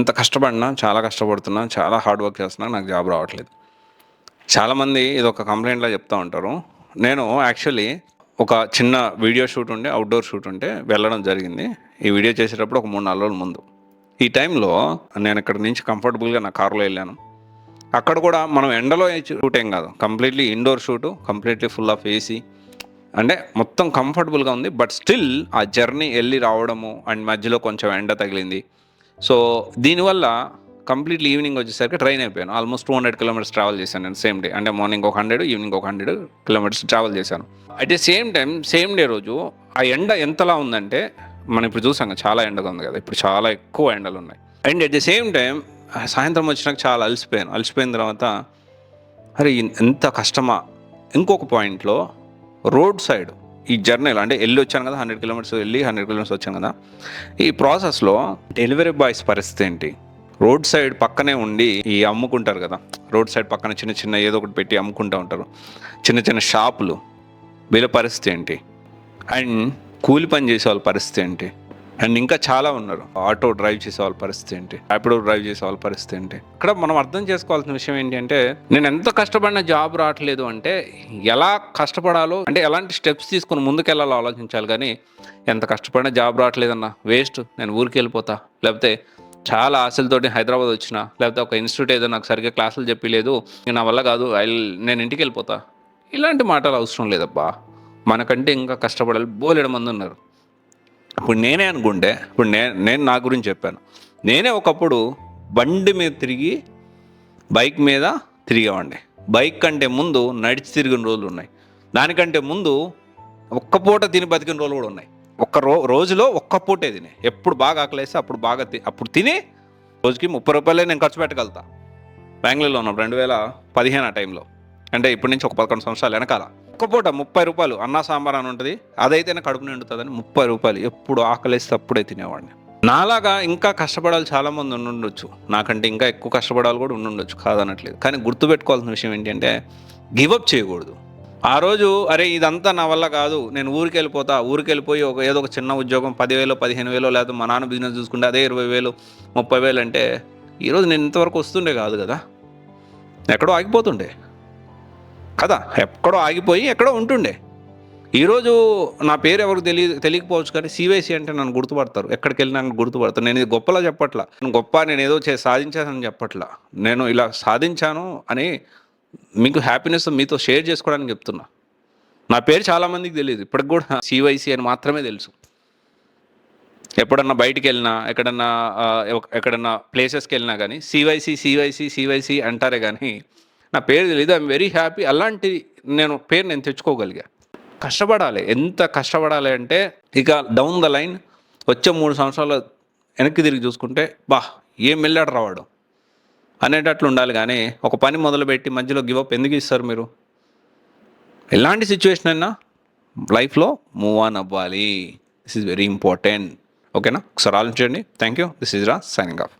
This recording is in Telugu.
ఎంత కష్టపడినా, చాలా కష్టపడుతున్నా, చాలా హార్డ్ వర్క్ చేస్తున్నా, నాకు జాబ్ రావట్లేదు. చాలామంది ఇదొక కంప్లైంట్‌లా చెప్తా ఉంటారు. నేను యాక్చువల్లీ ఒక చిన్న వీడియో షూట్ ఉండే, అవుట్‌డోర్ షూట్ ఉంటే వెళ్ళడం జరిగింది. ఈ వీడియో చేసేటప్పుడు ఒక 3, 4 రోజుల ముందు. ఈ టైంలో నేను ఇక్కడి నుంచి కంఫర్టబుల్‌గా నా కార్‌లో వెళ్ళాను. అక్కడ కూడా మనం ఎండలో షూట్ ఏం కాదు. Completely indoor shoot, completely full of AC. అంటే మొత్తం కంఫర్టబుల్‌గా ఉంది. బట్ స్టిల్ ఆ జర్నీ ఎళ్లి రావడము అండ్ మధ్యలో కొంచెం ఎండ తగిలింది. సో, దీనివల్ల కంప్లీట్‌లీ ఈవినింగ్ వచ్చేసరికి ట్రైన్ అయిపోయాను. ఆల్మోస్ట్ 200 కిలోమీటర్స్ ట్రావెల్ చేశాను నేను సేమ్ డే. అంటే మార్నింగ్ ఒక 100, ఈవినింగ్ ఒక 100 కిలోమీటర్స్ ట్రావెల్ చేశాను. At the same time, same day రోజు ఆ ఎండ ఎంతలా ఉందంటే, మనం ఇప్పుడు చూసాం కదా, చాలా ఎండగా ఉంది కదా! ఇప్పుడు చాలా ఎక్కువ ఎండలున్నాయి. And at the same time సాయంత్రం వచ్చినాక చాలా అలసిపోయాను. అలసిపోయిన తర్వాత అరే! ఎంత కష్టమా? ఇంకొక పాయింట్‌లో రోడ్ సైడ్ ఈ జర్నీలో అంటే ఎళ్ళొచ్చాను కదా! 100 కిలోమీటర్స్ వెళ్ళి 100 కిలోమీటర్స్ వచ్చాను కదా! ఈ ప్రాసెస్‌లో డెలివరీ బాయ్స్ పరిస్థితి ఏంటి? రోడ్ సైడ్ పక్కనే ఉండి ఈ అమ్ముకుంటారు కదా! రోడ్ సైడ్ పక్కన చిన్న చిన్న ఏదో ఒకటి పెట్టి అమ్ముకుంటా ఉంటారు. చిన్న చిన్న షాపులు, వీళ్ళ పరిస్థితి ఏంటి? అండ్ కూలి పని చేసే వాళ్ళ పరిస్థితి ఏంటి? అండ్ ఇంకా చాలా ఉన్నారు. ఆటో డ్రైవ్ చేసే వాళ్ళ పరిస్థితి ఏంటి? ర్యాపిడో డ్రైవ్ చేసే వాళ్ళ పరిస్థితి ఏంటి? ఇక్కడ మనం అర్థం చేసుకోవాల్సిన విషయం ఏంటి అంటే, నేను ఎంత కష్టపడినా జాబ్ రావట్లేదు అంటే, ఎలా కష్టపడాలో అంటే ఎలాంటి స్టెప్స్ తీసుకొని ముందుకెళ్ళాలో ఆలోచించాలి కానీ, ఎంత కష్టపడినా జాబ్ రావట్లేదన్నా వేస్ట్, నేను ఊరికి వెళ్ళిపోతా, లేకపోతే చాలా ఆశలతోటి హైదరాబాద్ వచ్చిన, లేకపోతే ఒక ఇన్స్టిట్యూట్ ఏదో నాకు సరిగ్గా క్లాసులు చెప్పలేదు, నా వల్ల కాదు, నేను ఇంటికి వెళ్ళిపోతా, ఇలాంటి మాటలు అవసరం లేదబ్బా. మనకంటే ఇంకా కష్టపడాలి, బోలెడు మంది ఉన్నారు. ఇప్పుడు నేనే అనుకుంటే, ఇప్పుడు నేను నా గురించి చెప్పాను. నేనే ఒకప్పుడు బండి మీద తిరిగి బైక్ మీద తిరిగేవాడిని. బైక్ కంటే ముందు నడిచి తిరిగిన రోజులు ఉన్నాయి. దానికంటే ముందు ఒక్క పూట తిని బతికిన రోజులు కూడా ఉన్నాయి. ఒక్క రోజులో ఒక్క పూటే తిని, ఎప్పుడు బాగా ఆకలేస్తే అప్పుడు అప్పుడు తిని రోజుకి ₹30 నేను ఖర్చు పెట్టగలుగుతా. బెంగళూరులో ఉన్నాం 2015 ఆ టైంలో. అంటే ఇప్పటి నుంచి ఒక 11 సంవత్సరాలు వెనకాల. ఒక్క పూట ₹30 అన్నా సాంబార్ అని ఉంటుంది. అదైతేనే కడుపు నిండుతుందని ₹30 ఎప్పుడు ఆకలేస్తే అప్పుడే తినేవాడిని. నాలాగా ఇంకా కష్టపడాలి చాలామంది ఉండుండొచ్చు. నాకంటే ఇంకా ఎక్కువ కష్టపడాలి కూడా ఉండుండొచ్చు, కాదనట్లేదు. కానీ గుర్తుపెట్టుకోవాల్సిన విషయం ఏంటంటే, గివప్ చేయకూడదు. ఆ రోజు అరే ఇదంతా నా వల్ల కాదు, నేను ఊరికెళ్ళిపోతా, ఊరికెళ్ళిపోయి ఏదో ఒక చిన్న ఉద్యోగం 10,000, 15,000 లేకపోతే మా నాన్న బిజినెస్ చూసుకుంటే అదే 20,000, 30,000 అంటే ఈరోజు నేను ఇంతవరకు వస్తుండే కాదు కదా, ఎక్కడో ఆగిపోతుండే కదా, ఎక్కడో ఆగిపోయి ఎక్కడో ఉంటుండే. ఈరోజు నా పేరు ఎవరికి తెలియకపోవచ్చు కానీ సివైసి అంటే నన్ను గుర్తుపడతారు. ఎక్కడికి వెళ్ళినా నన్ను గుర్తుపడతారు. నేను ఇది గొప్పలా చెప్పట్లా, నేను ఏదో సాధించానని చెప్పట్లా. నేను ఇలా సాధించాను అని మీకు హ్యాపీనెస్ మీతో షేర్ చేసుకోవడానికి చెప్తున్నా. నా పేరు చాలామందికి తెలియదు, ఇప్పటికి కూడా సివైసి అని మాత్రమే తెలుసు. ఎప్పుడన్నా బయటికి వెళ్ళినా, ఎక్కడన్నా ప్లేసెస్కి వెళ్ళినా కానీ సివైసి సివైసి సివైసి అంటారే కానీ నా పేరు తెలియదు. I'm very happy. అలాంటి పేరు నేను తెచ్చుకోగలిగా. కష్టపడాలి. ఎంత కష్టపడాలి అంటే, ఇక డౌన్ ద లైన్ వచ్చే 3 సంవత్సరాలు వెనక్కి తిరిగి చూసుకుంటే ఏం వెళ్ళాడు రావాడు అనేటట్లు ఉండాలి. కానీ ఒక పని మొదలుపెట్టి మధ్యలో గివప్ ఎందుకు ఇస్తారు మీరు? ఎలాంటి సిచ్యువేషన్ అయినా లైఫ్లో మూవ్ ఆన్ అవ్వాలి. This is very important. ఓకేనా? ఒకసారి ఆలోచించండి. Thank you. దిస్ ఈజ్ రా సైనింగ్ ఆఫ్.